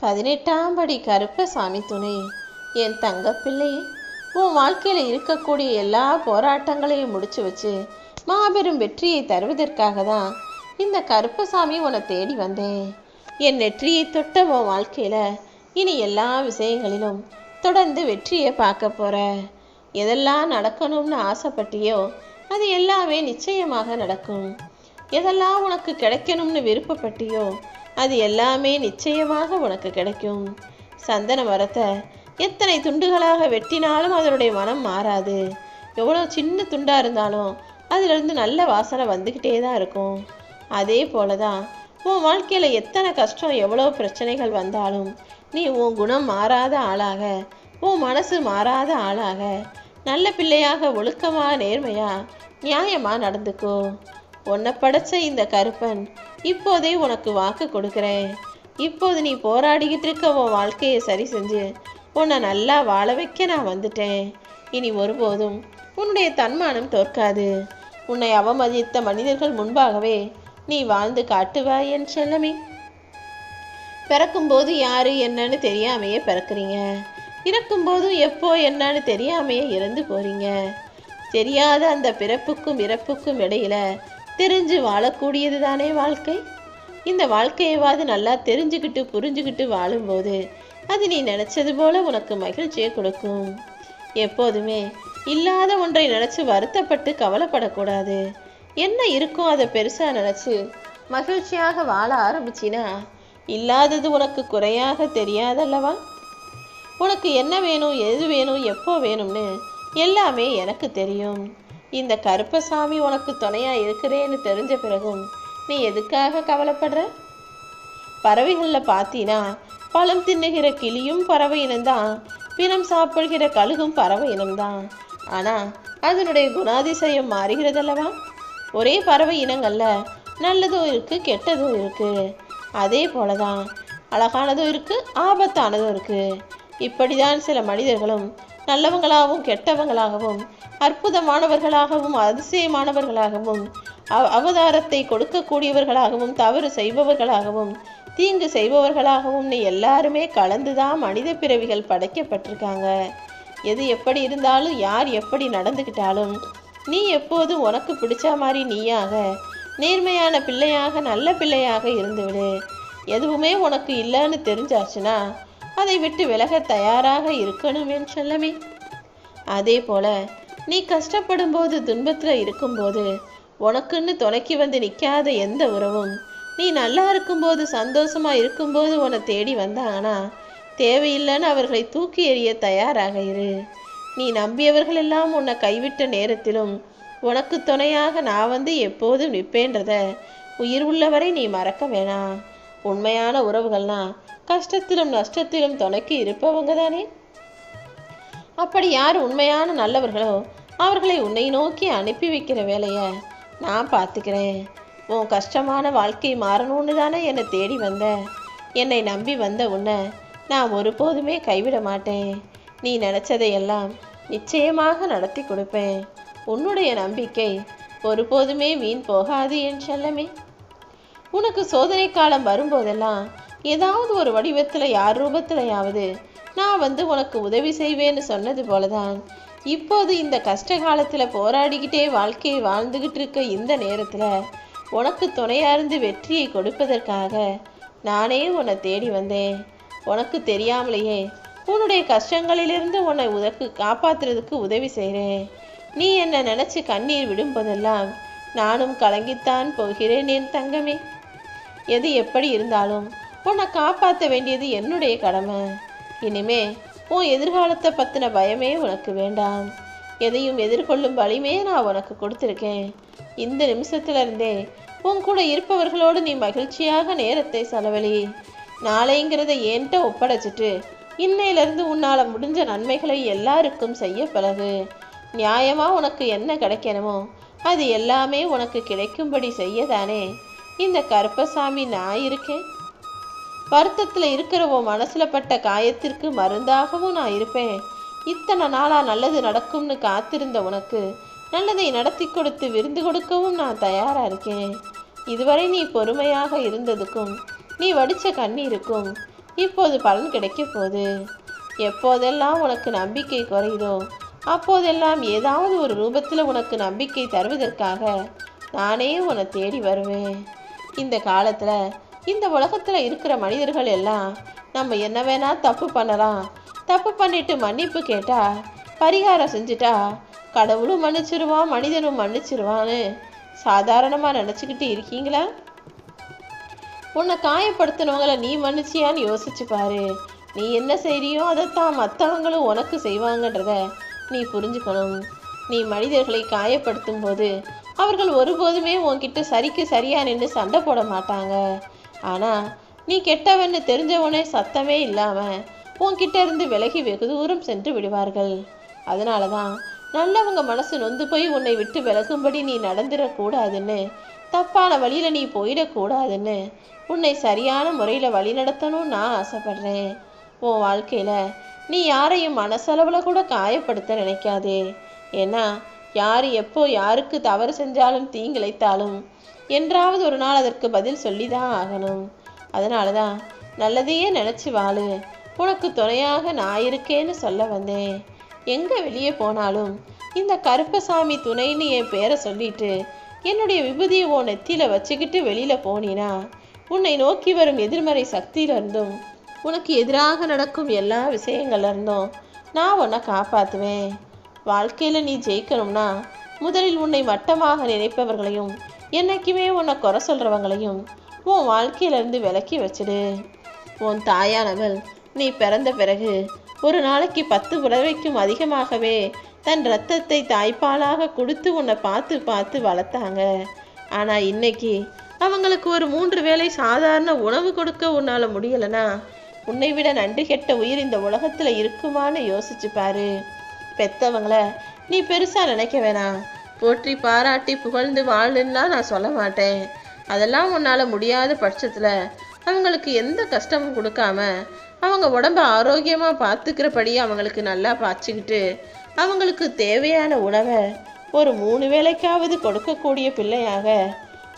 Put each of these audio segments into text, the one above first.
18ஆம் படி கருப்பசாமி துணை. என் தங்கப்பிள்ளை, உன் வாழ்க்கையில் இருக்கக்கூடிய எல்லா போராட்டங்களையும் முடிச்சு வச்சு மாபெரும் வெற்றியை தருவதற்காக தான் இந்த கருப்பசாமி உன்னை தேடி வந்தேன். என் நெற்றியை தொட்ட உன் வாழ்க்கையில் இனி எல்லா விஷயங்களிலும் தொடர்ந்து வெற்றியை பார்க்க போற. எதெல்லாம் நடக்கணும்னு ஆசைப்பட்டியோ அது எல்லாமே நிச்சயமாக நடக்கும். எதெல்லாம் உனக்கு கிடைக்கணும்னு விருப்பப்பட்டியோ அது எல்லாமே நிச்சயமாக உனக்கு கிடைக்கும். சந்தன மரத்தை எத்தனை துண்டுகளாக வெட்டினாலும் அதனுடைய மனம் மாறாது. எவ்வளோ சின்ன துண்டாக இருந்தாலும் அதிலிருந்து நல்ல வாசனை வந்துக்கிட்டே தான் இருக்கும். அதே போல தான் உன் வாழ்க்கையில் எத்தனை கஷ்டம் எவ்வளோ பிரச்சனைகள் வந்தாலும் நீ உன் குணம் மாறாத ஆளாக, உன் மனசு மாறாத ஆளாக, நல்ல பிள்ளையாக, ஒழுக்கமாக, நேர்மையாக, நியாயமாக நடந்துக்கோ. உன்னை படைச்ச இந்த கருப்பன் இப்போதே உனக்கு வாக்கு கொடுக்குறேன். இப்போது நீ போராடிக்கிட்டு இருக்க உன் வாழ்க்கையை சரி செஞ்சு உன்னை நல்லா வாழ வைக்க நான் வந்துட்டேன். இனி ஒருபோதும் உன்னுடைய தன்மானம் தோற்காது. உன்னை அவமதித்த மனிதர்கள் முன்பாகவே நீ வாழ்ந்து காட்டுவாய் என் செல்லமே. பிறக்கும்போது யாரு என்னன்னு தெரியாமையே பிறக்குறீங்க. இறக்கும்போதும் எப்போ என்னன்னு தெரியாமையே இறந்து போறீங்க. தெரியாத அந்த பிறப்புக்கும் இறப்புக்கும் இடையில தெரிஞ்சு வாழக்கூடியது தானே வாழ்க்கை. இந்த வாழ்க்கையவாது நல்லா தெரிஞ்சுக்கிட்டு புரிஞ்சுக்கிட்டு வாழும்போது அது நீ நினைச்சது போல உனக்கு மகிழ்ச்சியை கொடுக்கும். எப்போதுமே இல்லாத ஒன்றை நினைச்சு வருத்தப்பட்டு கவலைப்படக்கூடாது. என்ன இருக்கும் அதை பெருசா நினைச்சு மகிழ்ச்சியாக வாழ ஆரம்பிச்சினா இல்லாதது உனக்கு குறையாக தெரியாதல்லவா? உனக்கு என்ன வேணும், எது வேணும், எப்போ வேணும்னு எல்லாமே எனக்கு தெரியும். இந்த கருப்பசாமி உனக்கு துணையா இருக்கிறேன்னு தெரிஞ்ச பிறகும் நீ எதுக்காக கவலைப்படுற? பறவைகளில் பார்த்தீனா பழம் தின்னுகிற கிளியும் பறவை இனம்தான், பிணம் சாப்பிடுகிற கழுகும் பறவை இனம்தான். ஆனால் அதனுடைய குணாதிசயம் மாறுகிறதல்லவா? ஒரே பறவை இனங்கள்ல நல்லதும் இருக்கு, கெட்டதும் இருக்கு. அதே போலதான் அழகானதும் இருக்கு, ஆபத்தானதும் இருக்கு. இப்படிதான் சில மனிதர்களும் நல்லவங்களாகவும் கெட்டவங்களாகவும், அற்புதமானவர்களாகவும் அதிசயமானவர்களாகவும், அவதாரத்தை கொடுக்கக்கூடியவர்களாகவும், தவறு செய்பவர்களாகவும், தீங்கு செய்பவர்களாகவும் நீ எல்லாருமே கலந்துதான் மனித பிறவிகள் படைக்கப்பட்டிருக்காங்க. எது எப்படி இருந்தாலும், யார் எப்படி நடந்துக்கிட்டாலும் நீ எப்போதும் உனக்கு பிடிச்ச மாதிரி நீயாக, நேர்மையான பிள்ளையாக, நல்ல பிள்ளையாக இருந்துவிடு. எதுவுமே உனக்கு இல்லைன்னு தெரிஞ்சாச்சுன்னா அதை விட்டு விலக தயாராக இருக்கணும் என் செல்லமே. அதே போல நீ கஷ்டப்படும் போது, துன்பத்தில் இருக்கும்போது உனக்குன்னு துணைக்கி வந்து நிற்காத எந்த உறவும் நீ நல்லா இருக்கும்போது, சந்தோஷமா இருக்கும்போது உன்னை தேடி வந்தாங்கன்னா தேவையில்லைன்னு அவர்களை தூக்கி எறிய தயாராக இரு. நீ நம்பியவர்கள் எல்லாம் உன்னை கைவிட்ட நேரத்திலும் உனக்கு துணையாக நான் வந்து எப்போதும் நிற்பேன்றத உயிர் உள்ளவரை நீ மறக்க வேணாம். உண்மையான உறவுகள்னா கஷ்டத்திலும் நஷ்டத்திலும் துணைக்கு இருப்பவங்க தானே. அப்படி யார் உண்மையான நல்லவர்களோ அவர்களை உன்னை நோக்கி அனுப்பி வைக்கிற வேலையை நான் பார்த்துக்கிறேன். உன் கஷ்டமான வாழ்க்கை மாறணும்னு தானே என்னை தேடி வந்த. என்னை நம்பி வந்த உன்னை நான் ஒருபோதுமே கைவிட மாட்டேன். நீ நினச்சதையெல்லாம் நிச்சயமாக நடத்தி கொடுப்பேன். உன்னுடைய நம்பிக்கை ஒருபோதுமே வீண் போகாது என் செல்லமே. உனக்கு சோதனை காலம் வரும்போதெல்லாம் ஏதாவது ஒரு வடிவத்தில், யார் ரூபத்திலையாவது நான் வந்து உனக்கு உதவி செய்வேன்னு சொன்னது போலதான் இப்போது இந்த கஷ்ட காலத்தில் போராடிக்கிட்டே வாழ்க்கையை வாழ்ந்துகிட்டு இருக்க இந்த நேரத்தில் உனக்கு துணையார்ந்து வெற்றியை கொடுப்பதற்காக நானே உன்னை தேடி வந்தேன். உனக்கு தெரியாமலேயே உன்னுடைய கஷ்டங்களிலிருந்து உன்னை காப்பாற்றுறதுக்கு உதவி செய்கிறேன். நீ என்னை நினச்சி கண்ணீர் விடும்போதெல்லாம் நானும் கலங்கித்தான் போகிறேன் என் தங்கமே. எது எப்படி இருந்தாலும் உன்னை காப்பாற்ற வேண்டியது என்னுடைய கடமை. இனிமே உன் எதிர்காலத்தை பற்றின பயமே உனக்கு வேண்டாம். எதையும் எதிர்கொள்ளும் வலிமே நான் உனக்கு கொடுத்துருக்கேன். இந்த நிமிஷத்துலேருந்தே உன் கூட இருப்பவர்களோடு நீ மகிழ்ச்சியாக நேரத்தை செலவழி. நாளைங்கிறத ஏன்ட்ட ஒப்படைச்சிட்டு இன்னையிலிருந்து உன்னால் முடிஞ்ச நன்மைகளை எல்லாருக்கும் செய்ய பழகு. நியாயமாக உனக்கு என்ன கிடைக்கணுமோ அது எல்லாமே உனக்கு கிடைக்கும்படி செய்யதானே இந்த கருப்பசாமி நான் இருக்கேன். வருத்தத்தில் இருக்கிற உன் மனசில் பட்ட காயத்திற்கு மருந்தாகவும் நான் இருப்பேன். இத்தனை நாளாக நல்லது நடக்கும்னு காத்திருந்த உனக்கு நல்லதை நடத்தி கொடுத்து விருந்து கொடுக்கவும் நான் தயாராக இருக்கேன். இதுவரை நீ பொறுமையாக இருந்ததுக்கும், நீ வடித்த கண்ணீருக்கும் இப்போது பலன் கிடைக்க போகுது. எப்போதெல்லாம் உனக்கு நம்பிக்கை குறையுதோ அப்போதெல்லாம் ஏதாவது ஒரு ரூபத்தில் உனக்கு நம்பிக்கை தருவதற்காக நானே உன்னை தேடி வருவேன். இந்த காலத்தில் இந்த உலகத்தில் இருக்கிற மனிதர்கள் எல்லாம் நம்ம என்ன வேணா தப்பு பண்ணலாம், தப்பு பண்ணிட்டு மன்னிப்பு கேட்டா பரிகாரம் செஞ்சுட்டா கடவுளும் மன்னிச்சிருவான் மனிதனும் மன்னிச்சிருவான்னு சாதாரணமாக நினச்சிக்கிட்டு இருக்கீங்களா? உன்னை காயப்படுத்தினவங்களை நீ மன்னிச்சியான்னு யோசிச்சு பாரு. நீ என்ன செய்றியோ அதைத்தான் மற்றவங்களும் உனக்கு செய்வாங்கன்றத நீ புரிஞ்சுக்கணும். நீ மனிதர்களை காயப்படுத்தும் போது அவர்கள் ஒருபோதுமே உன்கிட்ட சரிக்கு சரியா நின்று சண்டை போட மாட்டாங்க. ஆனால் நீ கெட்டவன்னு தெரிஞ்சவனே சத்தமே இல்லாமல் உன்கிட்ட இருந்து விலகி வெகு தூரம் சென்று விடுவார்கள். அதனால தான் நல்லவங்க மனசு நொந்து போய் உன்னை விட்டு விலகும்படி நீ நடந்துடக்கூடாதுன்னு, தப்பான வழியில் நீ போயிடக்கூடாதுன்னு உன்னை சரியான முறையில் வழி நடத்தணும்னு நான் ஆசைப்படுறேன். உன் வாழ்க்கையில் நீ யாரையும் மனசளவில் கூட காயப்படுத்த நினைக்காதே. ஏன்னா யார் எப்போ யாருக்கு தவறு செஞ்சாலும் தீங்கிழைத்தாலும் என்றாவது ஒரு நாள் அதற்கு பதில் சொல்லி தான் ஆகணும். அதனால தான் நல்லதையே நினச்சி வாழு. உனக்கு துணையாக நான் இருக்கேன்னு சொல்ல வந்தேன். எங்கே வெளியே போனாலும் இந்த கருப்பசாமி துணைன்னு என் பேரை சொல்லிட்டு என்னுடைய விபூதியை உன் நெத்தியில் வச்சுக்கிட்டு வெளியில் போனீனா உன்னை நோக்கி வரும் எதிர்மறை சக்தியிலிருந்தும் உனக்கு எதிராக நடக்கும் எல்லா விஷயங்கள்லேருந்தும் நான் உன்னை காப்பாற்றுவேன். வாழ்க்கையில் நீ ஜெயிக்கணும்னா முதலில் உன்னை மட்டமாக நினைப்பவர்களையும் என்னைக்குமே உன்னை குறை சொல்கிறவங்களையும் உன் வாழ்க்கையிலேருந்து விலக்கி வச்சிடு. உன் தாயானவள் நீ பிறந்த பிறகு ஒரு நாளைக்கு 10 புடவைக்கும் அதிகமாகவே தன் இரத்தத்தை தாய்ப்பாலாக கொடுத்து உன்னை பார்த்து பார்த்து வளர்த்தாங்க. ஆனால் இன்னைக்கு அவங்களுக்கு ஒரு 3 வேளை சாதாரண உணவு கொடுக்க உன்னால் முடியலைன்னா உன்னை விட நன்றி கெட்ட உயிர் இந்த உலகத்தில் இருக்குமான்னு யோசிச்சு பாரு. பெத்தவங்கள நீ பெருசாக நினைக்க வேணாம். போற்றி பாராட்டி புகழ்ந்து வாழுன்னா நான் சொல்ல மாட்டேன். அதெல்லாம் உன்னால் முடியாத பட்சத்தில் அவங்களுக்கு எந்த கஷ்டமும் கொடுக்காம அவங்க உடம்ப ஆரோக்கியமாக பார்த்துக்கிறபடி அவங்களுக்கு நல்லா பாய்ச்சிக்கிட்டு அவங்களுக்கு தேவையான உணவை ஒரு 3 வேளைக்காவது கொடுக்கக்கூடிய பிள்ளையாக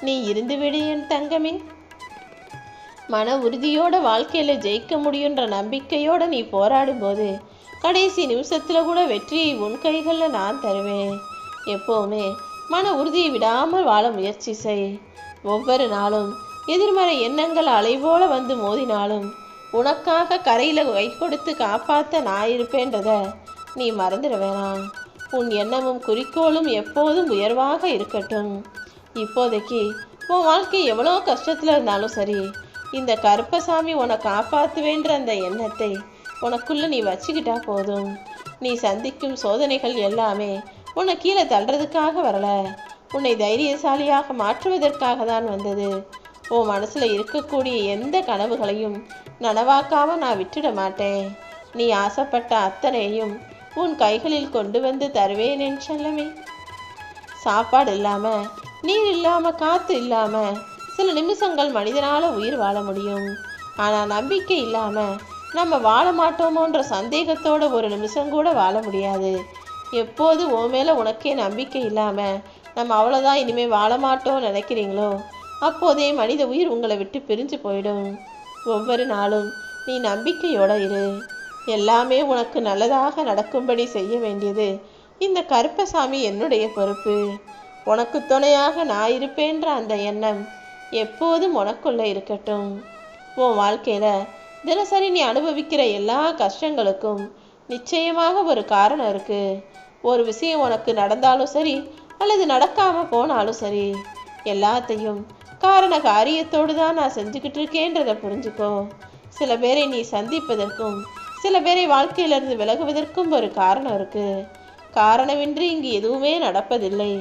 நீ இருந்து விடு என் தங்கமே. மன உறுதியோட வாழ்க்கையில் ஜெயிக்க முடியுன்ற நம்பிக்கையோடு நீ போராடும்போது கடைசி நிமிஷத்தில் கூட வெற்றியை உன் கைகளில் நான் தருவேன். எப்போவுமே மன உறுதியை விடாமல் வாழ முயற்சி செய். ஒவ்வொரு நாளும் எதிர்மறை எண்ணங்கள் அலைபோல வந்து மோதினாலும் உனக்காக கரையில் கை கொடுத்து காப்பாற்ற நான் இருப்பேன்றத நீ மறந்துட வேணாம். உன் எண்ணமும் குறிக்கோளும் எப்போதும் உயர்வாக இருக்கட்டும். இப்போதைக்கு உன் வாழ்க்கை எவ்வளோ கஷ்டத்தில் இருந்தாலும் சரி, இந்த கருப்பசாமி உன்னை காப்பாற்றுவேன்ற அந்த எண்ணத்தை உனக்குள்ள நீ வச்சுக்கிட்டா போதும். நீ சந்திக்கும் சோதனைகள் எல்லாமே உன்னை கீழே தள்ளுறதுக்காக வரல, உன்னை தைரியசாலியாக மாற்றுவதற்காக தான் வந்தது. உன் மனசுல இருக்கக்கூடிய எந்த கனவுகளையும் நனவாக்காம நான் விட்டுட மாட்டேன். நீ ஆசைப்பட்ட அத்தனையும் உன் கைகளில் கொண்டு வந்து தருவேன் என் செல்லமே. சாப்பாடு இல்லாம, நீர் இல்லாம, காத்து இல்லாம சில நிமிஷங்கள் மனிதனால உயிர் வாழ முடியும். ஆனா நம்பிக்கை இல்லாம நம்ம வாழ மாட்டோமோன்ற சந்தேகத்தோட ஒரு நிமிஷம் கூட வாழ முடியாது. எப்போது உன் மேல உனக்கே நம்பிக்கை இல்லாம நம்ம அவ்வளோதான் இனிமே வாழ மாட்டோம்னு நினைக்கிறீங்களோ அப்போதே மனித உயிர் உங்களை விட்டு பிரிஞ்சு போயிடும். ஒவ்வொரு நாளும் நீ நம்பிக்கையோட இரு. எல்லாமே உனக்கு நல்லதாக நடக்கும்படி செய்ய வேண்டியது இந்த கருப்பசாமி என்னுடைய பொறுப்பு. உனக்கு துணையாக நான் இருப்பேன்ற அந்த எண்ணம் எப்போதும் உனக்குள்ள இருக்கட்டும். உன் வாழ்க்கையில தினசரி நீ அனுபவிக்கிற எல்லா கஷ்டங்களுக்கும் நிச்சயமாக ஒரு காரணம் இருக்கு. ஒரு விஷயம் உனக்கு நடந்தாலும் சரி அல்லது நடக்காம போனாலும் சரி, எல்லாத்தையும் காரண காரியத்தோடு தான் நான் செஞ்சுக்கிட்டு இருக்கேன்றதை புரிஞ்சுக்கோ. சில பேரை நீ சந்திப்பதற்கும் சில பேரை வாழ்க்கையிலிருந்து விலகுவதற்கும் ஒரு காரணம் இருக்கு. காரணமின்றி இங்கு எதுவுமே நடப்பதில்லை.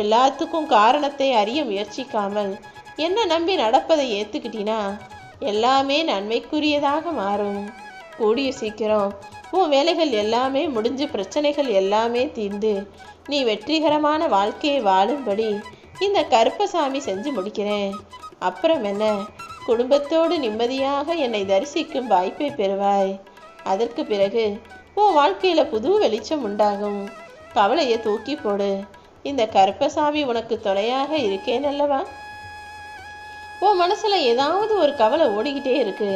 எல்லாத்துக்கும் காரணத்தை அறிய முயற்சிக்காமல் என்ன நம்பி நடப்பதை ஏற்றுக்கிட்டினா எல்லாமே நன்மைக்குரியதாக மாறும். கூடிய சீக்கிரம் உன் வேலைகள் எல்லாமே முடிஞ்சு பிரச்சனைகள் எல்லாமே தீர்ந்து நீ வெற்றிகரமான வாழ்க்கையை வாழும்படி இந்த கருப்பசாமி செஞ்சு முடிக்கிறேன். அப்புறம் என்ன, குடும்பத்தோடு நிம்மதியாக என்னை தரிசிக்கும் வாய்ப்பை பெறுவாய். அதற்கு பிறகு உன் வாழ்க்கையில் புது வெளிச்சம் உண்டாகும். கவலையை தூக்கி போடு. இந்த கருப்பசாமி உனக்கு துணையாக இருக்கேன் அல்லவா? உன் மனசில் ஏதாவது ஒரு கவலை ஓடிக்கிட்டே இருக்கு.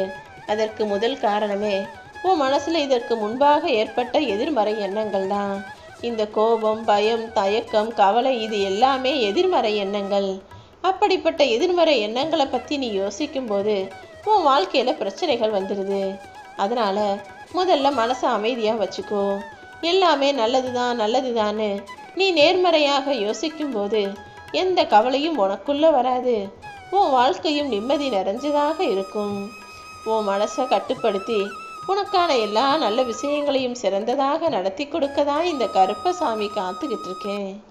அதற்கு முதல் காரணமே உன் மனசுல இதற்கு முன்பாக ஏற்பட்ட எதிர்மறை எண்ணங்கள் தான். இந்த கோபம், பயம், தயக்கம், கவலை இது எல்லாமே எதிர்மறை எண்ணங்கள். அப்படிப்பட்ட எதிர்மறை எண்ணங்களை பற்றி நீ யோசிக்கும் போது உன் வாழ்க்கையில் பிரச்சனைகள் வந்துடுது. அதனால் முதல்ல மனசை அமைதியாக வச்சுக்கோ. எல்லாமே நல்லதுதான் நல்லதுதான்னு நீ நேர்மறையாக யோசிக்கும் போது எந்த கவலையும் உனக்குள்ளே வராது. உன் வாழ்க்கையும் நிம்மதி நிறைஞ்சதாக இருக்கும். உன் மனசை கட்டுப்படுத்தி உனக்கான எல்லா நல்ல விஷயங்களையும் சிறந்ததாக நடத்தி கொடுக்க தான் இந்த கருப்பசாமி காத்துக்கிட்டு இருக்கேன்.